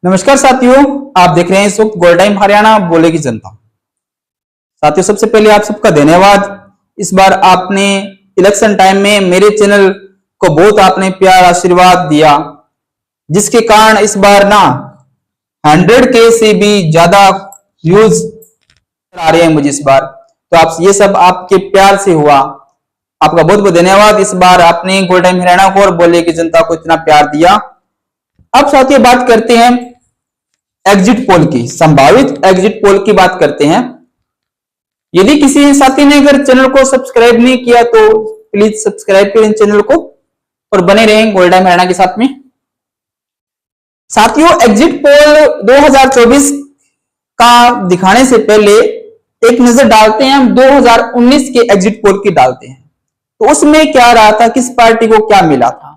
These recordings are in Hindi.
नमस्कार साथियों, आप देख रहे हैं इस वक्त गोल टाइम हरियाणा बोलेगी जनता। साथियों, सबसे पहले आप सबका धन्यवाद। इस बार आपने इलेक्शन टाइम में मेरे चैनल को बहुत आपने प्यार आशीर्वाद दिया, जिसके कारण इस बार ना 100K से भी ज्यादा व्यूज आ रहे हैं मुझे इस बार। तो आप ये सब आपके प्यार से हुआ, आपका बहुत बहुत धन्यवाद। इस बार आपने गोल टाइम हरियाणा को और बोलेगी जनता को इतना प्यार दिया। अब साथियों बात करते हैं एग्जिट पोल की, संभावित एग्जिट पोल की बात करते हैं। यदि किसी साथी ने अगर चैनल को सब्सक्राइब नहीं किया तो प्लीज सब्सक्राइब करें चैनल को और बने रहें गोल टाइम हरियाणा के साथ में। साथियों, एग्जिट पोल 2024 का दिखाने से पहले एक नजर डालते हैं हम 2019 के एग्जिट पोल की डालते हैं, तो उसमें क्या रहा था, किस पार्टी को क्या मिला था।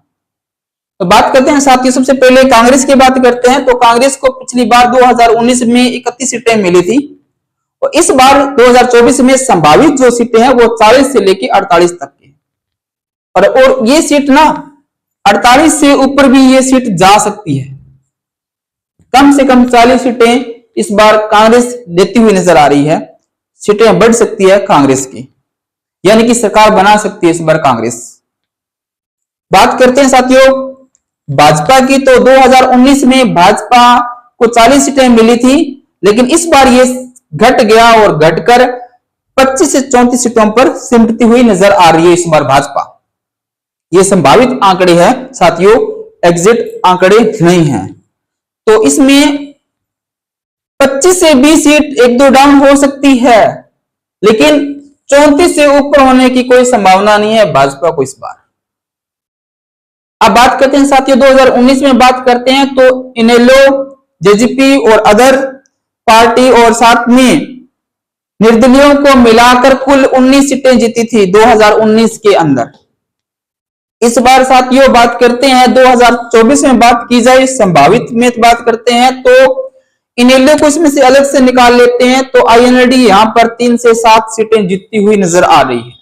तो बात करते हैं साथियों, सबसे पहले कांग्रेस की बात करते हैं। तो कांग्रेस को पिछली बार 2019 में 31 सीटें मिली थी और इस बार 2024 में संभावित जो सीटें हैं वो 40 से लेकर 48 तक की, और ये सीट ना 48 से ऊपर भी ये सीट जा सकती है। कम से कम 40 सीटें इस बार कांग्रेस लेती हुई नजर आ रही है। सीटें बढ़ सकती है कांग्रेस की, यानी कि सरकार बना सकती है इस बार कांग्रेस। बात करते हैं साथियों भाजपा की। तो 2019 में भाजपा को 40 सीटें मिली थी, लेकिन इस बार ये घट गया और घटकर 25 से 34 सीटों पर सिमटती हुई नजर आ रही है इस बार भाजपा। ये संभावित आंकड़े हैं साथियों, एग्जिट आंकड़े नहीं हैं। तो इसमें 25 से 20 सीट एक दो डाउन हो सकती है, लेकिन 34 से ऊपर होने की कोई संभावना नहीं है भाजपा को इस बार। अब बात करते हैं साथियों 2019 में बात करते हैं तो इनेलो, जेजेपी और अदर पार्टी और साथ में निर्दलीयों को मिलाकर कुल 19 सीटें जीती थी 2019 के अंदर। इस बार साथियों बात करते हैं 2024 में बात की जाए संभावित में बात करते हैं तो इनेलो को इसमें से अलग से निकाल लेते हैं तो आईएनएलडी यहां पर 3 से 7 सीटें जीतती हुई नजर आ रही है।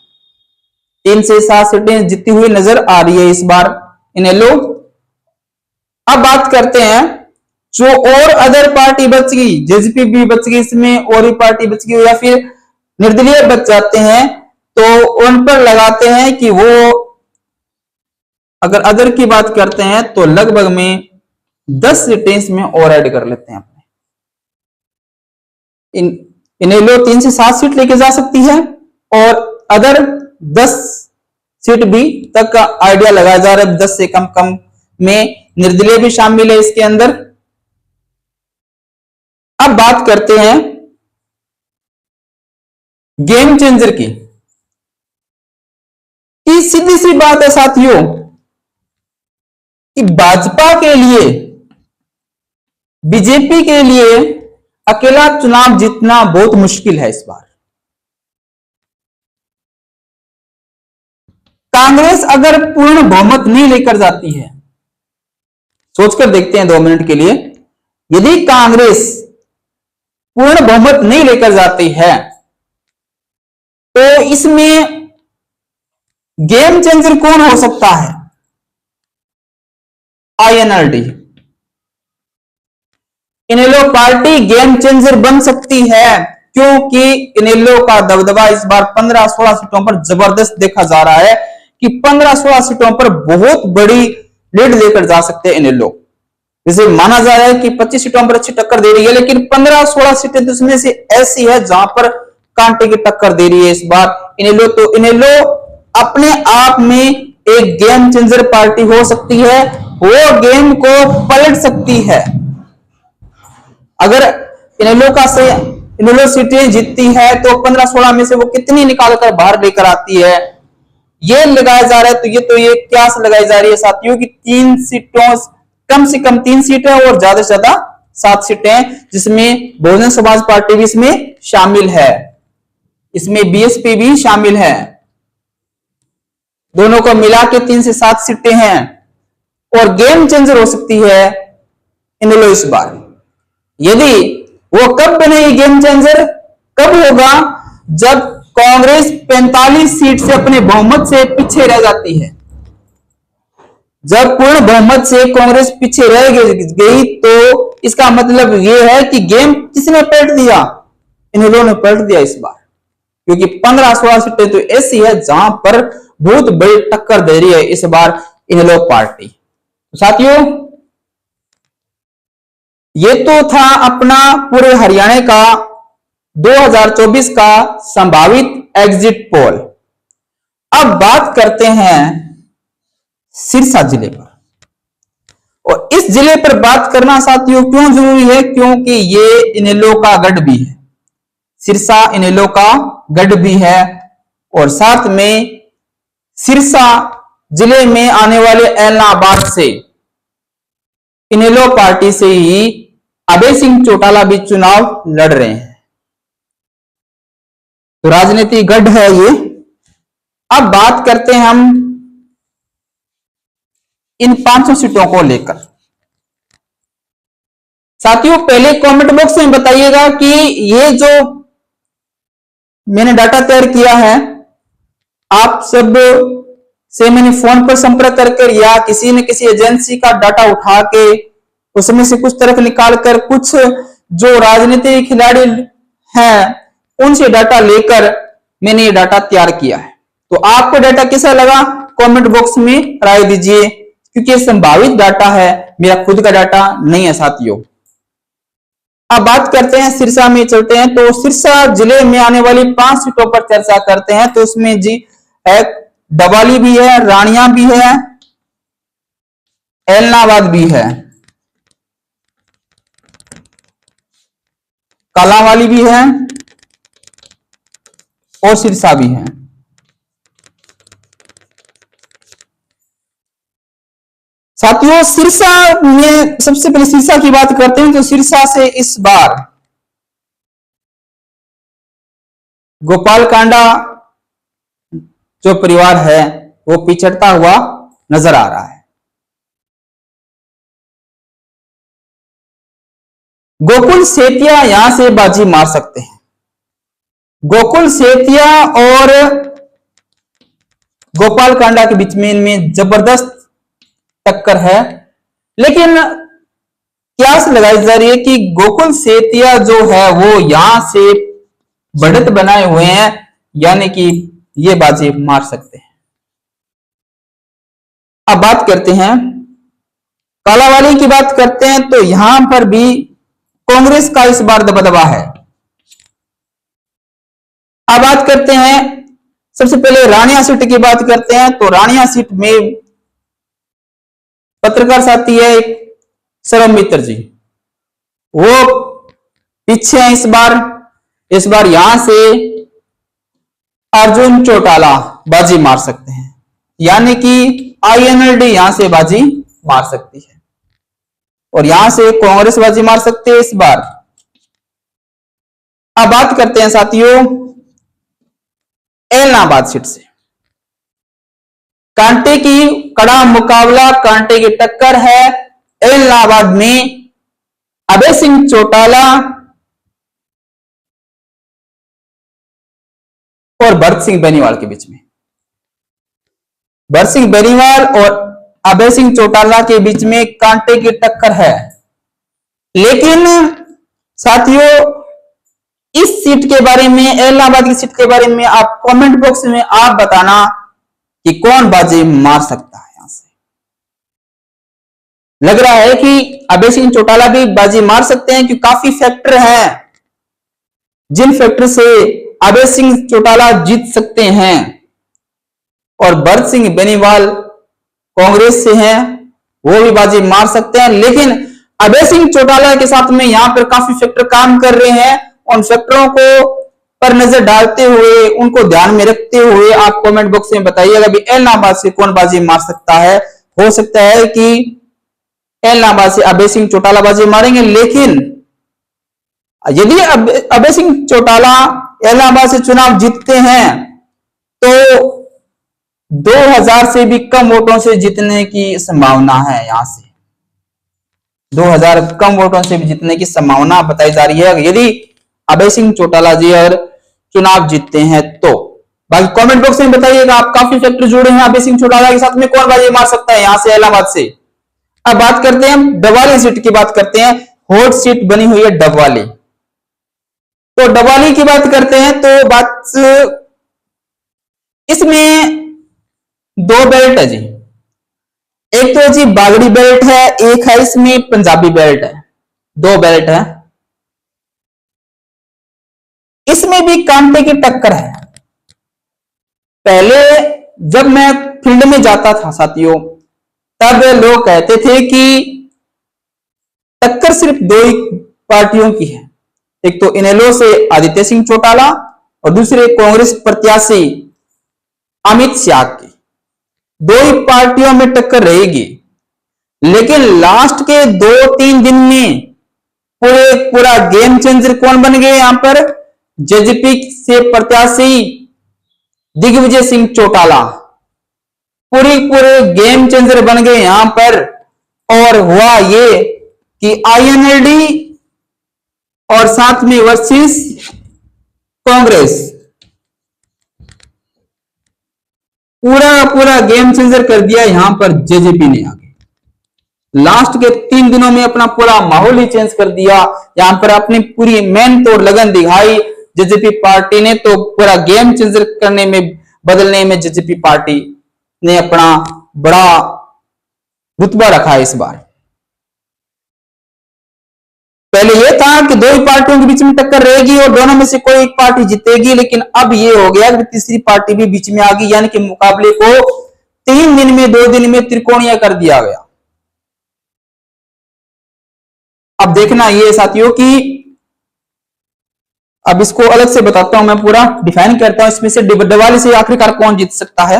3 से 7 सीटें जीतती हुई नजर आ रही है इस बार इनेलो। अब बात करते हैं जो और अदर पार्टी बच गई, जेजेपी भी बच गई इसमें, और भी पार्टी बच गई या फिर निर्दलीय बच जाते हैं, तो उन पर लगाते हैं कि वो अगर अदर की बात करते हैं तो लगभग में 10 सीटें इसमें और ऐड कर लेते हैं अपने। इनेलो 3 से 7 सीट लेके जा सकती है और अदर 10 सीट भी तक का आइडिया लगाया जा रहा है। 10 से कम में निर्दलीय भी शामिल है इसके अंदर। अब बात करते हैं गेम चेंजर की। सीधी सी बात है साथियों कि भाजपा के लिए, बीजेपी के लिए अकेला चुनाव जीतना बहुत मुश्किल है इस बार। कांग्रेस अगर पूर्ण बहुमत नहीं लेकर जाती है, सोचकर देखते हैं 2 मिनट के लिए, यदि कांग्रेस पूर्ण बहुमत नहीं लेकर जाती है तो इसमें गेम चेंजर कौन हो सकता है? आईएनएलडी, इनेलो पार्टी गेम चेंजर बन सकती है, क्योंकि इनेलो का दबदबा इस बार 15-16 सीटों पर जबरदस्त देखा जा रहा है कि 15-16 सीटों पर बहुत बड़ी लीड लेकर जा सकते हैं इनेलो। जैसे माना जा रहा है कि 25 सीटों पर अच्छी टक्कर दे रही है, लेकिन 15-16 सीटें तो उसमें से ऐसी है जहां पर कांटे की टक्कर दे रही है इस बार इनेलो। तो इनेलो अपने आप में एक गेम चेंजर पार्टी हो सकती है, वो गेम को पलट सकती है। अगर इनेलो सीटें जीतती है तो 15-16 में से वो कितनी निकालकर बाहर लेकर आती है, ये लगाया जा रहा है। तो ये क्यास लगाई जा रही है साथियों कि 3 सीटों, कम से कम 3 सीटें और ज्यादा से ज्यादा 7 सीटें, जिसमें बहुजन समाज पार्टी भी इसमें शामिल है, इसमें बीएसपी भी शामिल है। दोनों को मिला के 3 से 7 सीटें हैं और गेम चेंजर हो सकती है इनेलो इस बार। यदि वो कब बनेगी गेम चेंजर, कब होगा? जब कांग्रेस 45 सीट से अपने बहुमत से पीछे रह जाती है, जब पूर्ण बहुमत से कांग्रेस पीछे रह गई तो इसका मतलब यह है कि गेम किसने पलट दिया, इनेलो ने पलट दिया इस बार, क्योंकि 15-16 सीटें तो ऐसी है जहां पर बहुत बड़ी टक्कर दे रही है इस बार इनेलो पार्टी। तो साथियों, ये तो था अपना पूरे हरियाणा का 2024 का संभावित एग्जिट पोल। अब बात करते हैं सिरसा जिले पर, और इस जिले पर बात करना साथियों क्यों जरूरी है, क्योंकि ये इनेलो का गढ़ भी है, सिरसा इनेलो का गढ़ भी है, और साथ में सिरसा जिले में आने वाले एलनाबाद से इनेलो पार्टी से ही अभय सिंह चौटाला भी चुनाव लड़ रहे हैं, तो राजनीतिक गढ़ है ये। अब बात करते हैं हम इन 500 सीटों को लेकर। साथियों, पहले कमेंट बॉक्स में बताइएगा कि ये जो मैंने डाटा तैयार किया है, आप सब से मैंने फोन पर संपर्क करके या किसी न किसी एजेंसी का डाटा उठा के उसमें से कुछ तरफ निकालकर कुछ जो राजनीतिक खिलाड़ी हैं उनसे डाटा लेकर मैंने ये डाटा तैयार किया है। तो आपको डाटा कैसा लगा कमेंट बॉक्स में राय दीजिए, क्योंकि ये संभावित डाटा है, मेरा खुद का डाटा नहीं है साथियों। अब बात करते हैं सिरसा में, चलते हैं तो सिरसा जिले में आने वाली 5 सीटों पर चर्चा करते हैं। तो उसमें जी एक डबाली भी है, रानिया भी है, एलनाबाद भी है, कालांवाली भी है और सिरसा भी है। साथियों, सिरसा में सबसे पहले सिरसा की बात करते हैं तो सिरसा से इस बार गोपाल कांडा जो परिवार है वो पिछड़ता हुआ नजर आ रहा है। गोकुल सेतिया यहां से बाजी मार सकते हैं। गोकुल सेतिया और गोपाल कांडा के बीच में इनमें जबरदस्त टक्कर है, लेकिन क्यास लगाई जा रही है कि गोकुल सेतिया जो है वो यहां से बढ़त बनाए हुए हैं, यानी कि ये बाजी मार सकते हैं। अब बात करते हैं कालांवाली की, बात करते हैं तो यहां पर भी कांग्रेस का इस बार दबदबा है। अब बात करते हैं सबसे पहले रानिया सीट की बात करते हैं तो रानिया सीट में पत्रकार साथी है एक सरम मित्र जी, वो पीछे हैं इस बार यहां से अर्जुन चौटाला बाजी मार सकते हैं, यानी कि INLD यहां से बाजी मार सकती है और यहां से कांग्रेस बाजी मार सकते हैं इस बार। अब बात करते हैं साथियों एलनाबाद सीट से। कांटे की कड़ा मुकाबला, कांटे की टक्कर है एलनाबाद में अभय सिंह चौटाला और भरत सिंह बेनीवाल के बीच में। भरत सिंह बेनीवाल और अभय सिंह चौटाला के बीच में कांटे की टक्कर है, लेकिन साथियों इस सीट के बारे में, एलनाबाद की सीट के बारे में आप कमेंट बॉक्स में आप बताना कि कौन बाजी मार सकता है। यहां से लग रहा है कि अभय सिंह चौटाला भी बाजी मार सकते हैं, क्योंकि काफी फैक्टर हैं जिन फैक्टर से अभय सिंह चौटाला जीत सकते हैं, और भरत सिंह बेनीवाल कांग्रेस से हैं, वो भी बाजी मार सकते हैं। लेकिन अभय सिंह चौटाला के साथ में यहां पर काफी फैक्टर काम कर रहे हैं, उन फैक्टरों को पर नजर डालते हुए, उनको ध्यान में रखते हुए आप कमेंट बॉक्स में बताइएगा भी एलनाबाद से कौन बाजी मार सकता है। हो सकता है कि एलनाबाद से अभय सिंह चौटाला बाजी मारेंगे, लेकिन यदि अभय सिंह चौटाला एलनाबाद से चुनाव जीतते हैं तो 2000 से भी कम वोटों से जीतने की संभावना है। यहां से 2000 कम वोटों से भी जीतने की संभावना बताई जा रही है यदि अभय सिंह चौटाला जी और चुनाव जीतते हैं तो। बाकी कमेंट बॉक्स में बताइएगा, आप काफी फैक्टर जुड़े हैं अभय सिंह चौटाला के साथ में, कौन बाजी मार सकता है यहां से इलाहाबाद से। अब बात करते हैं डबवाली सीट की, बात करते हैं, हॉट सीट बनी हुई है डबवाली। तो डबवाली की बात करते हैं तो बात इसमें दो बेल्ट है जी, एक तो जी बागड़ी बेल्ट है, एक है इसमें पंजाबी बेल्ट है, दो बेल्ट है। इसमें भी कांटे की टक्कर है। पहले जब मैं फील्ड में जाता था साथियों, तब लोग कहते थे कि टक्कर सिर्फ दो ही पार्टियों की है, एक तो इनेलो से आदित्य सिंह चौटाला और दूसरे कांग्रेस प्रत्याशी अमित शाह की, दो ही पार्टियों में टक्कर रहेगी। लेकिन लास्ट के 2-3 दिन में पूरा गेम चेंजर कौन बन गए यहां पर, जेजेपी से प्रत्याशी दिग्विजय सिंह चौटाला पूरे गेम चेंजर बन गए यहां पर। और हुआ ये कि आईएनएलडी और साथ में वर्सेस कांग्रेस पूरा गेम चेंजर कर दिया यहां पर जेजेपी ने आगे। लास्ट के 3 दिनों में अपना पूरा माहौल ही चेंज कर दिया, यहां पर अपनी पूरी मेन तोड़ लगन दिखाई जेजेपी पार्टी ने। तो पूरा गेम चेंजर करने में, बदलने में जेजेपी पार्टी ने अपना बड़ा रुतबा रखा है इस बार। पहले यह था कि दो ही पार्टियों के बीच में टक्कर रहेगी और दोनों में से कोई एक पार्टी जीतेगी, लेकिन अब यह हो गया कि तीसरी पार्टी भी बीच में आ गई, यानी कि मुकाबले को 3 दिन में 2 दिन में त्रिकोणीय कर दिया गया। अब देखना ये साथियों कि अब इसको अलग से बताता हूं, मैं पूरा डिफाइन करता हूं, इसमें से डबवाली से आखिरकार कौन जीत सकता है।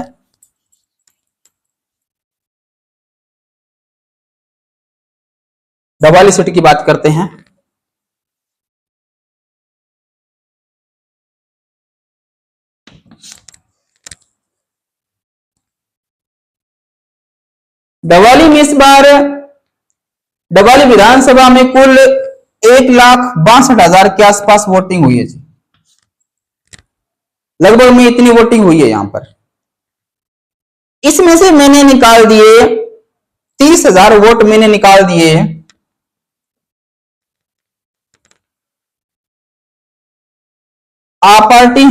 डबवाली सीट की बात करते हैं। डबवाली में इस बार डबवाली विधानसभा में कुल 1,62,000 के आसपास वोटिंग हुई है जी, लगभग में इतनी वोटिंग हुई है यहां पर। इसमें से मैंने निकाल दिए 30,000 वोट मैंने निकाल दिए आप पार्टी,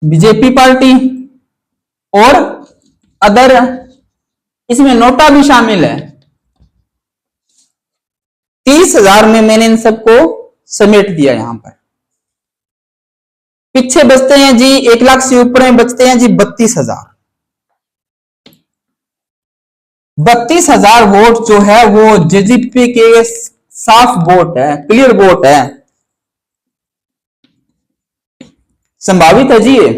बीजेपी पार्टी और अदर, इसमें नोटा भी शामिल है। 30,000 में मैंने इन सबको समेट दिया यहां पर। पीछे बचते हैं जी 1 लाख से ऊपर में बचते हैं जी 32,000। 32,000 वोट जो है वो जेजेपी के साफ वोट है, क्लियर वोट है, संभावित है जी, ये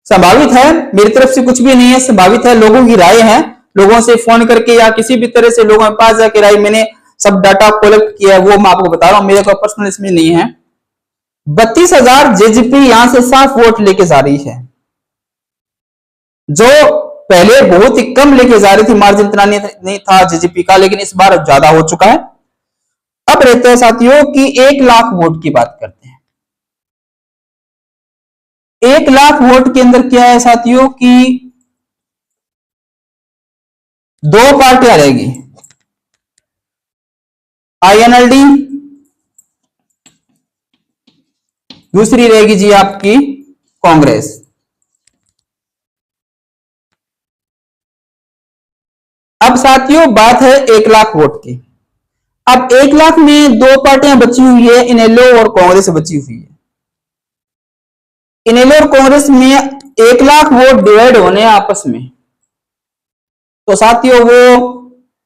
संभावित है, मेरी तरफ से कुछ भी नहीं है, संभावित है, लोगों की राय है, लोगों से फोन करके या किसी भी तरह से लोगों के पास जाके राय मैंने सब डाटा कलेक्ट किया है, वो मैं आपको बता रहा हूं, मेरे को पर्सनल इसमें नहीं है। 32,000 जेजेपी यहां से साफ वोट लेके जा रही है, जो पहले बहुत ही कम लेके जा रही थी, मार्जिन इतना नहीं था जेजेपी का, लेकिन इस बार ज्यादा हो चुका है। अब रहते हैं साथियों कि 1 लाख वोट की बात करते हैं। 1 लाख वोट के अंदर क्या है साथियों कि 2 पार्टियां रहेगी, आईएनएलडी, दूसरी रहेगी जी आपकी कांग्रेस। अब साथियों बात है 1 लाख वोट की। अब 1 लाख में 2 पार्टियां बची हुई है, इनेलो और कांग्रेस बची हुई है। इनेलो और कांग्रेस में 1 लाख वोट डिवाइड होने आपस में, तो साथियों वो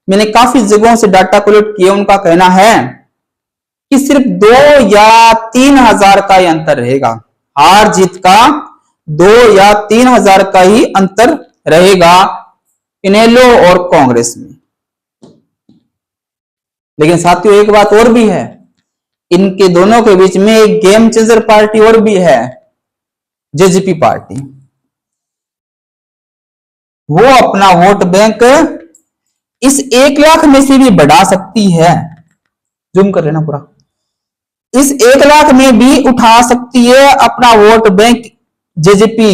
मैंने काफी जगहों से डाटा कलेक्ट किया, उनका कहना है कि सिर्फ 2 या 3,000 का ही अंतर रहेगा, हार जीत का 2 या 3,000 का ही अंतर रहेगा इनेलो और कांग्रेस में। लेकिन साथियों एक बात और भी है, इनके दोनों के बीच में एक गेम चेंजर पार्टी और भी है, जेजेपी पार्टी। वो अपना वोट बैंक इस 1 लाख में से भी बढ़ा सकती है, जूम कर लेना पूरा, इस 1 लाख में भी उठा सकती है अपना वोट बैंक जेजेपी,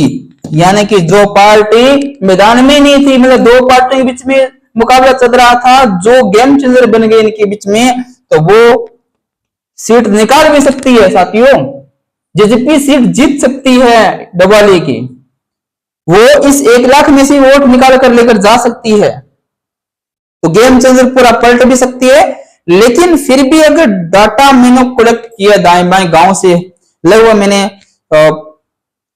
यानी कि जो पार्टी मैदान में नहीं थी, मतलब दो पार्टियों के बीच में मुकाबला चल रहा था, जो गेम चेंजर बन गए इनके बीच में, तो वो सीट निकाल भी सकती है साथियों। जेजेपी सीट जीत सकती है डबवाली की, वो इस 1 लाख में से वोट निकाल कर लेकर जा सकती है, तो गेम चेंजर पूरा पलट भी सकती है। लेकिन फिर भी अगर डाटा मैंने कलेक्ट किया दाएं बाएं गांव से, लगभग मैंने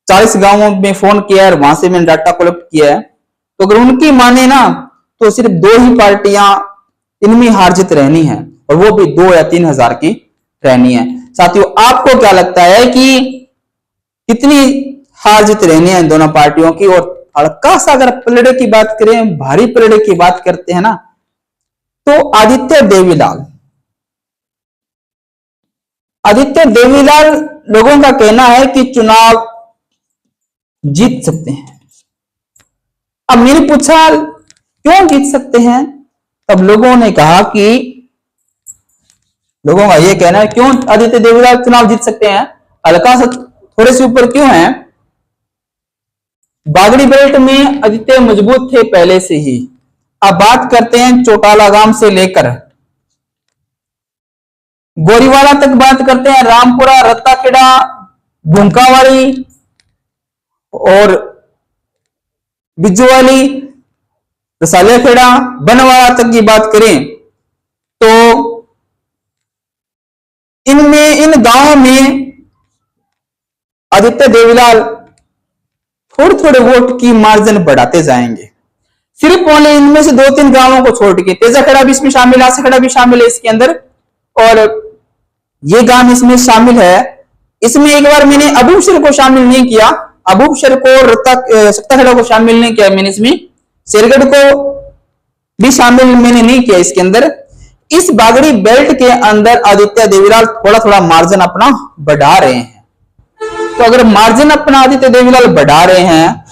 40 गांवों में फोन किया है, वहां से मैंने डाटा कलेक्ट किया है, तो अगर उनकी माने ना तो सिर्फ 2 ही पार्टियां इनमें हार जीत रहनी है, और वो भी 2 या 3 हजार की रहनी है। साथियों आपको क्या लगता है कि कितनी हार जीत रहनी है इन दोनों पार्टियों की? और हल्का सा अगर पलड़े की बात करें, भारी पलड़े की बात करते हैं ना, तो आदित्य देवीलाल लोगों का कहना है कि चुनाव जीत सकते हैं। अब मैंने पूछा क्यों जीत सकते हैं, तब लोगों ने कहा कि लोगों का यह कहना है क्यों आदित्य देवीलाल चुनाव जीत सकते हैं, हल्का सा थोड़े से ऊपर क्यों है। बागड़ी बेल्ट में आदित्य मजबूत थे पहले से ही। अब बात करते हैं चौटाला गांव से लेकर गोरीवाला तक बात करते हैं, रामपुरा, रत्ताखेड़ा, भूंकावाली और बिज्जूवाली, रसालियाखेड़ा, बनवाड़ा तक की बात करें तो इन गांवों में आदित्य देवीलाल थोड़े थोड़े वोट की मार्जिन बढ़ाते जाएंगे। सिर्फ ओनली इनमें से 2-3 गांवों को छोड़ के, तेजाखेड़ा भी इसमें शामिल, आसाखेड़ा भी शामिल है इसके अंदर, और ये गांव इसमें शामिल है। इसमें एक बार मैंने अबूबशर को शामिल नहीं किया, अबूबशर को, सत्ताखेड़ा को शामिल नहीं किया मैंने इसमें, शेरगढ़ को भी शामिल मैंने नहीं किया इसके अंदर। इस बागड़ी बेल्ट के अंदर आदित्य देवीलाल थोड़ा थोड़ा मार्जिन अपना बढ़ा रहे हैं। तो अगर मार्जिन अपना आदित्य देवीलाल बढ़ा रहे हैं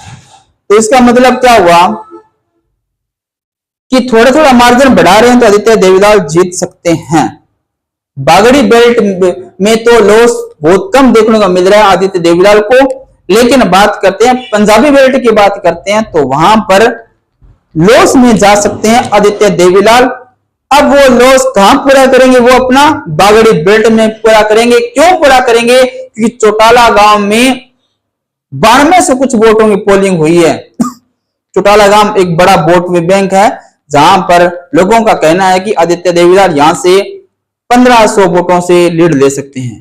तो इसका मतलब क्या हुआ कि थोड़ा थोड़ा मार्जिन बढ़ा रहे हैं तो आदित्य देवीलाल जीत सकते हैं। बागड़ी बेल्ट में तो लॉस बहुत कम देखने को मिल रहा है आदित्य देवीलाल को, लेकिन बात करते हैं पंजाबी बेल्ट की बात करते हैं तो वहां पर लॉस में जा सकते हैं आदित्य देवीलाल। अब वो लॉस कहां पूरा करेंगे, वो अपना बागड़ी बेल्ट में पूरा करेंगे। क्यों पूरा करेंगे? क्योंकि चौटाला गांव में 92 से कुछ वोटों की पोलिंग हुई है। चौटाला गांव एक बड़ा वोट बैंक है, जहां पर लोगों का कहना है कि आदित्य देवीलाल यहां से 1500 वोटों से लीड ले सकते हैं।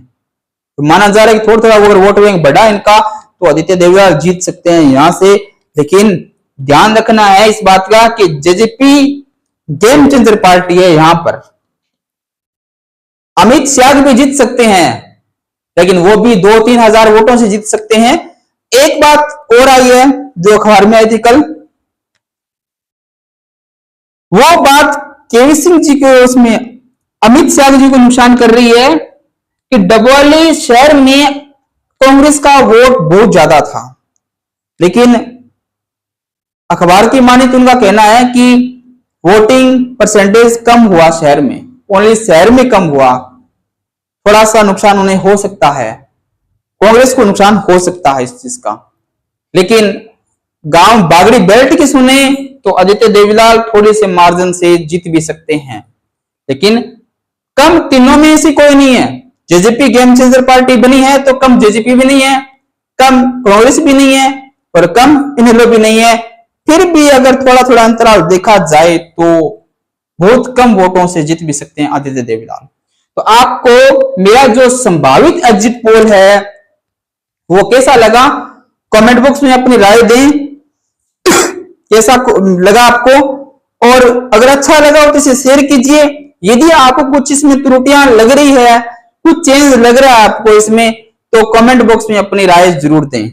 तो माना जा रहा है कि थोड़ा थोड़ा अगर वोट बैंक बढ़ा इनका तो आदित्य देवीलाल जीत सकते हैं यहां से। लेकिन ध्यान रखना है इस बात का कि जेजेपी गेम चेंजर पार्टी है। यहां पर अमित शाह भी जीत सकते हैं, लेकिन वो भी 2-3 हजार वोटों से जीत सकते हैं। एक बात और आई है जो अखबार में आई थी कल, वो बात केवी सिंह जी के उसमें अमित शाह जी को नुकसान कर रही है कि डबवाली शहर में कांग्रेस का वोट बहुत ज्यादा था, लेकिन अखबार की माने तो उनका कहना है कि वोटिंग परसेंटेज कम हुआ शहर में, ओनली शहर में कम हुआ। थोड़ा सा नुकसान उन्हें हो सकता है, कांग्रेस को नुकसान हो सकता है इस चीज का। लेकिन गांव बागड़ी बेल्ट की सुने तो आदित्य देवीलाल थोड़ी से मार्जिन से जीत भी सकते हैं, लेकिन कम तीनों में से कोई नहीं है। जेजेपी गेम चेंजर पार्टी बनी है तो कम जेजेपी भी नहीं है, कम कांग्रेस भी नहीं है और कम इनेलो भी नहीं है। फिर भी अगर थोड़ा थोड़ा अंतराल देखा जाए तो बहुत कम वोटों से जीत भी सकते हैं आदित्य देवीलाल। तो आपको मेरा जो संभावित एग्जिट पोल है वो कैसा लगा, कमेंट बॉक्स में अपनी राय दें। कैसा लगा आपको, और अगर अच्छा लगा तो इसे शेयर कीजिए। यदि आपको कुछ इसमें त्रुटियां लग रही है, कुछ चेंज लग रहा है आपको इसमें, तो कमेंट बॉक्स में अपनी राय जरूर दें।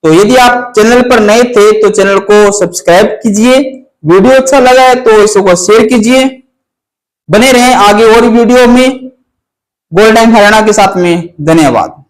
तो यदि आप चैनल पर नए थे तो चैनल को सब्सक्राइब कीजिए, वीडियो अच्छा लगा है तो इसको शेयर कीजिए। बने रहें आगे और वीडियो में गोल्डन हरियाणा के साथ में। धन्यवाद।